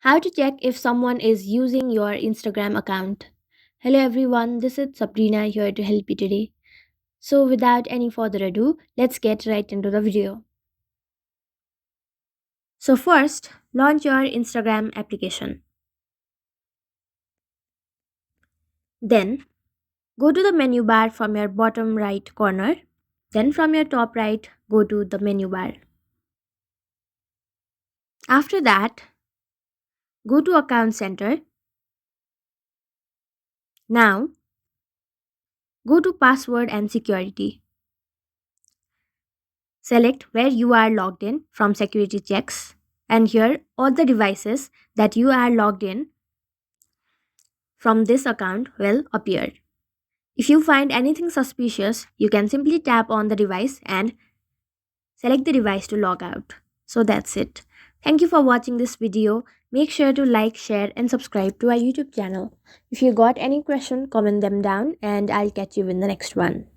How to check if someone is using your Instagram account. Hello everyone, this is Sabrina here to help you today. So, without any further ado, let's get right into the video. So, first, launch your Instagram application. Then, go to the menu bar from your bottom right corner. Then, from your top right, go to the menu bar. After that, go to Account Center. Now, go to Password and Security. Select where you are logged in from security checks, and here all the devices that you are logged in from this account will appear. If you find anything suspicious, you can simply tap on the device and select the device to log out. So that's it. Thank you for watching this video. Make sure to like, share and subscribe to our YouTube channel. If you got any question, comment them down and I'll catch you in the next one.